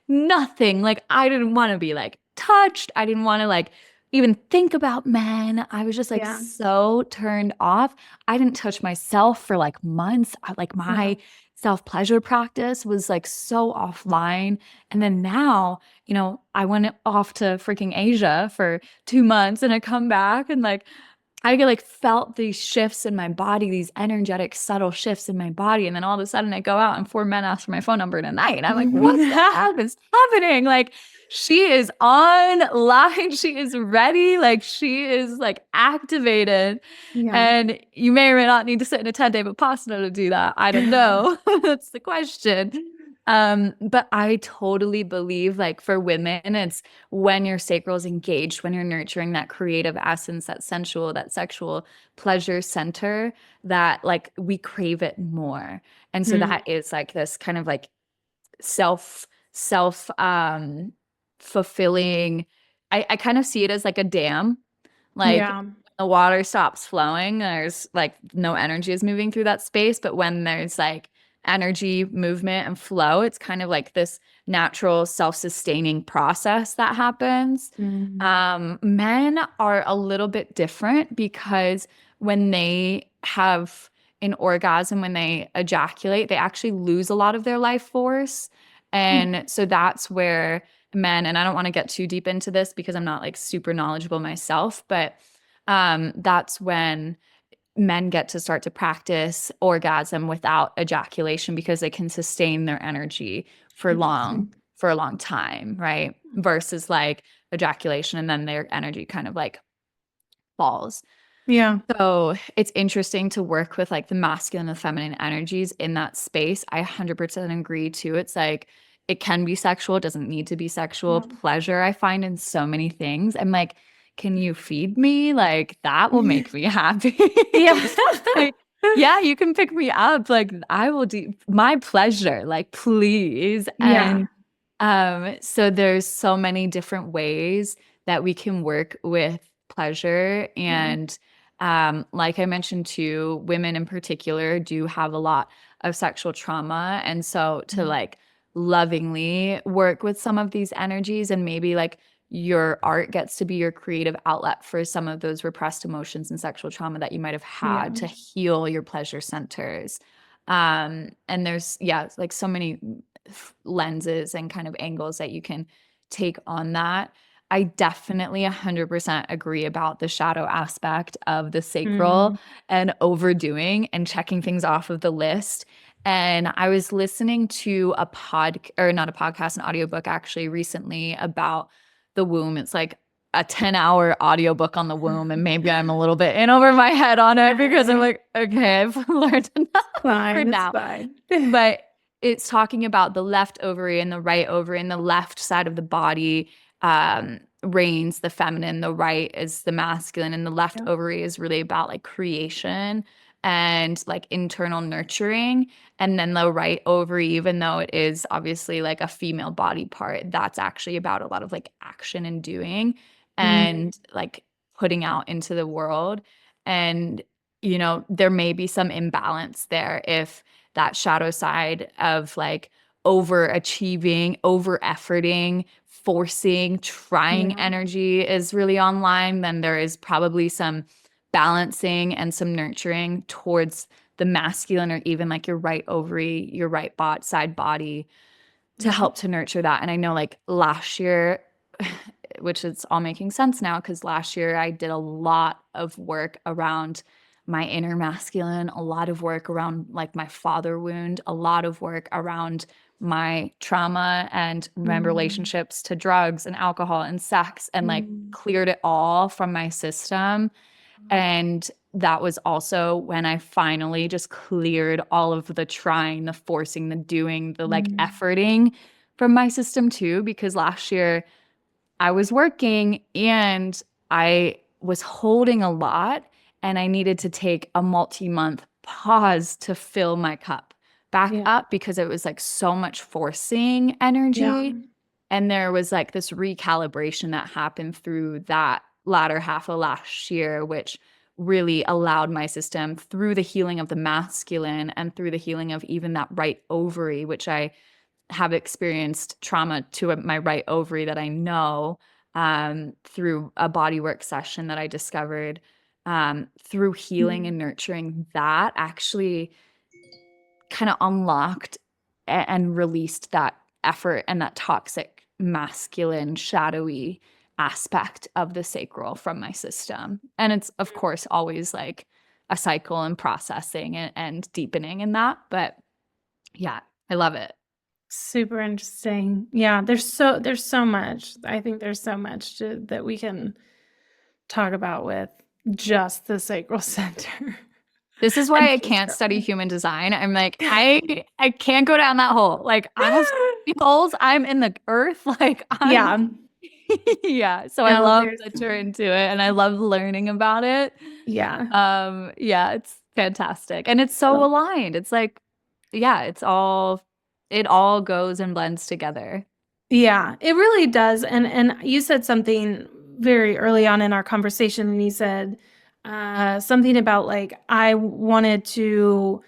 nothing. Like I didn't want to be like touched. I didn't want to like even think about men. I was just like so turned off. I didn't touch myself for like months. Like my self-pleasure practice was like so offline. And then now, you know, I went off to freaking Asia for 2 months and I come back and like I like felt these shifts in my body, these energetic, subtle shifts in my body. And then all of a sudden I go out and 4 men ask for my phone number in a night. And I'm like, what the heck is happening? Like she is online. She is ready. Like she is like activated. And you may or may not need to sit in a 10-day Vipassana to do that. I don't know. That's the question. But I totally believe like for women, it's when your sacral is engaged, when you're nurturing that creative essence, that sensual, that sexual pleasure center, that like we crave it more. And so that is like this kind of like self fulfilling. I kind of see it as like a dam. Like the water stops flowing, there's like no energy is moving through that space. But when there's like energy, movement, and flow. It's kind of like this natural self-sustaining process that happens. Men are a little bit different because when they have an orgasm, when they ejaculate, they actually lose a lot of their life force. And so that's where men, and I don't want to get too deep into this because I'm not like super knowledgeable myself, but that's when men get to start to practice orgasm without ejaculation because they can sustain their energy for Interesting. a long time, right? Versus like ejaculation and then their energy kind of like falls. Yeah. So it's interesting to work with like the masculine and feminine energies in that space. I 100% agree too. It's like it can be sexual, it doesn't need to be sexual. Yeah. Pleasure, I find in so many things. I'm like, can you feed me? Like that will make me happy. Yeah. Like, yeah, you can pick me up. Like I will do my pleasure, like please. Yeah. And so there's so many different ways that we can work with pleasure. Yeah. And like I mentioned too, women in particular do have a lot of sexual trauma. And so to like lovingly work with some of these energies and maybe like your art gets to be your creative outlet for some of those repressed emotions and sexual trauma that you might have Yeah. had to heal your pleasure centers. And there's, yeah, like so many lenses and kind of angles that you can take on that. I definitely 100% agree about the shadow aspect of the sacral Mm. and overdoing and checking things off of the list. And I was listening to or not a podcast, an audiobook actually recently about the womb. It's like a 10-hour audiobook on the womb. And maybe I'm a little bit in over my head on it because I'm like, okay, I've learned enough for Fine. It's now. fine. But it's talking about the left ovary and the right ovary, and the left side of the body reigns the feminine, the right is the masculine, and the left Yeah. ovary is really about like creation and like internal nurturing. And then the right ovary, even though it is obviously like a female body part, that's actually about a lot of like action and doing Mm. and like putting out into the world. And, you know, there may be some imbalance there if that shadow side of like overachieving, over efforting, forcing, trying Yeah. energy is really online, then there is probably some balancing and some nurturing towards the masculine or even like your right ovary, your right side body to Yeah. help to nurture that. And I know like last year, which is all making sense now because last year I did a lot of work around my inner masculine, a lot of work around like my father wound, a lot of work around my trauma and my Mm. relationships to drugs and alcohol and sex, and like Mm. cleared it all from my system. And that was also when I finally just cleared all of the trying, the forcing, the doing, the like Mm. efforting from my system too, because last year I was working and I was holding a lot and I needed to take a multi-month pause to fill my cup back Yeah. up because it was like so much forcing Yeah. energy. And there was like this recalibration that happened through that latter half of last year, which really allowed my system through the healing of the masculine and through the healing of even that right ovary, which I have experienced trauma to my right ovary that I know through a bodywork session that I discovered through healing Mm. and nurturing that actually kind of unlocked and released that effort and that toxic masculine shadowy aspect of the sacral from my system. And it's of course always like a cycle and processing and deepening in that, but yeah, I love it. Super interesting. Yeah, there's so much. I think there's so much that we can talk about with just the sacral center. This is And why I just can't study going. human design. I'm like, I can't go down that hole. Like I have so many holes. I'm in the earth. Like I'm Yeah. yeah. So I No, love there's that you're into it and I love learning about it. yeah. Yeah, it's fantastic. And it's so Well, aligned. It's like, yeah, it all goes and blends together. yeah, it really does. And you said something very early on in our conversation, and you said something about like I wanted to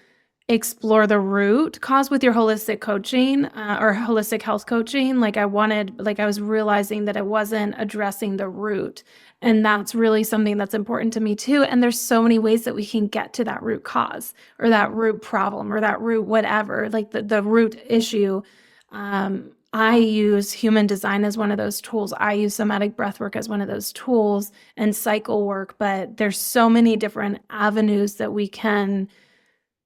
explore the root cause with your holistic coaching or holistic health coaching. Like I was realizing that it wasn't addressing the root. And that's really something that's important to me too. And there's so many ways that we can get to that root cause or that root problem or that root whatever, like the root issue. I use human design as one of those tools. I use somatic breathwork as one of those tools and cycle work, but there's so many different avenues that we can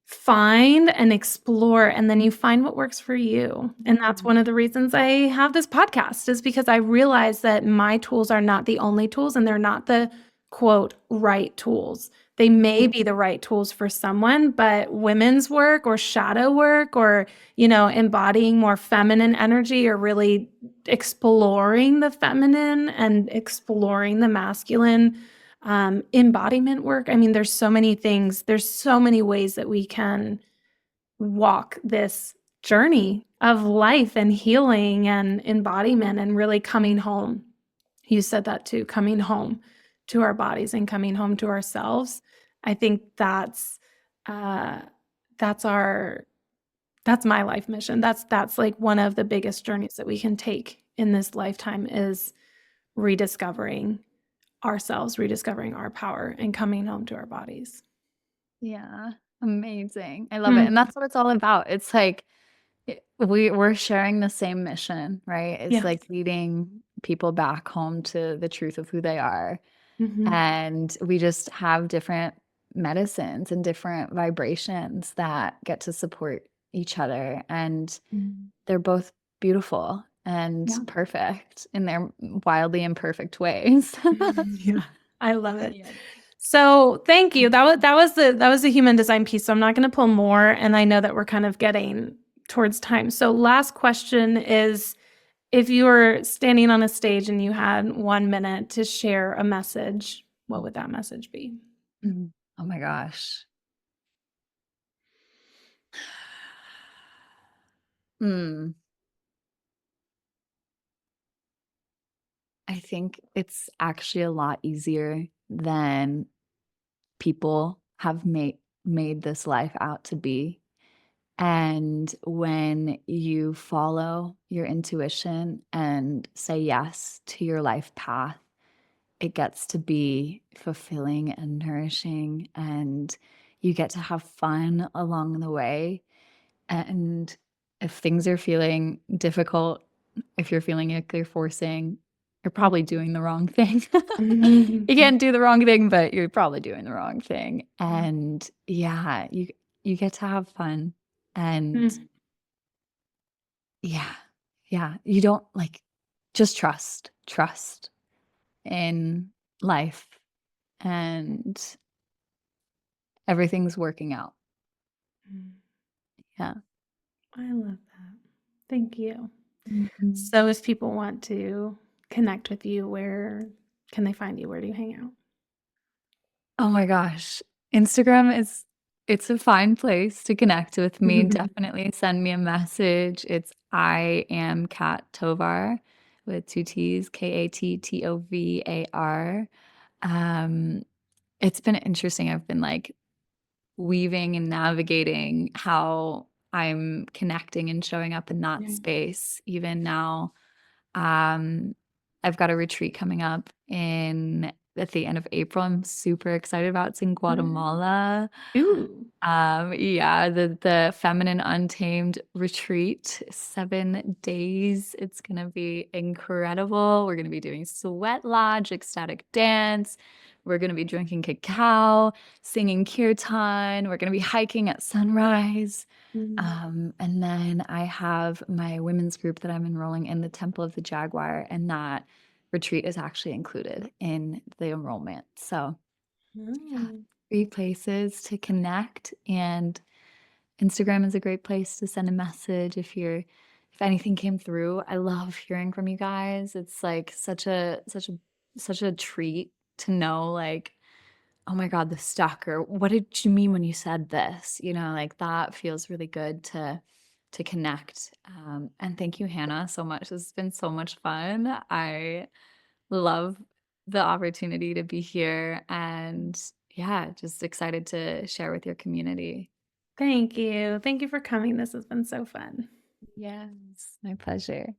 find and explore, and then you find what works for you. And that's one of the reasons I have this podcast, is because I realize that my tools are not the only tools, and they're not the quote right tools. They may be the right tools for someone, but women's work or shadow work or, embodying more feminine energy or really exploring the feminine and exploring the masculine embodiment work. I mean, there's so many things, there's so many ways that we can walk this journey of life and healing and embodiment and really coming home. You said that too, coming home to our bodies and coming home to ourselves. I think that's my life mission. That's like one of the biggest journeys that we can take in this lifetime, is rediscovering ourselves, rediscovering our power, and coming home to our bodies. Yeah, amazing. I love it, and that's what it's all about. It's like we're sharing the same mission, right? It's Yes. like leading people back home to the truth of who they are, Mhm. and we just have different medicines and different vibrations that get to support each other, and Mhm. they're both beautiful and Yeah. perfect in their wildly imperfect ways. Yeah. I love it. Yeah. So, thank you. That was the human design piece, so I'm not gonna pull more, and I know that we're kind of getting towards time. So last question is, if you were standing on a stage and you had 1 minute to share a message, what would that message be? Mhm. Oh my gosh. Hmm. I think it's actually a lot easier than people have made this life out to be. And when you follow your intuition and say yes to your life path, it gets to be fulfilling and nourishing, and you get to have fun along the way. And if things are feeling difficult, if you're feeling like you're forcing, you're probably doing the wrong thing. You can't do the wrong thing, but you're probably doing the wrong thing. And yeah, you get to have fun. And Mm. yeah, yeah, you don't like just trust in life, and everything's working out. Mm. Yeah. I love that. Thank you. Mhm. So if people want to connect with you, where can they find you? Where do you hang out? Oh my gosh. Instagram is it's a fine place to connect with me. Definitely send me a message. It's I am Kat Tovar with 2 T's, Kattovar. Um, it's been interesting. I've been like weaving and navigating how I'm connecting and showing up in that Yeah. space even now. um, I've got a retreat coming up in at the end of April. I'm super excited about. It's in Mm. Guatemala. Ooh. Yeah, the Feminine Untamed retreat, 7 days. It's gonna be incredible. We're gonna be doing sweat lodge, ecstatic dance. We're gonna be drinking cacao, singing kirtan. We're gonna be hiking at sunrise. Mm. And then I have my women's group that I'm enrolling in, the Temple of the Jaguar, and that retreat is actually included in the enrollment. So, yeah, Oh. 3 places to connect, and Instagram is a great place to send a message if anything came through. I love hearing from you guys. It's like such a treat to know, like, "Oh my god, this stuck," or "What did you mean when you said this?" Like, that feels really good to connect. And thank you, Hannah, so much. This has been so much fun. I love the opportunity to be here, and, yeah, just excited to share with your community. Thank you. Thank you for coming. This has been so fun. Yes, my pleasure.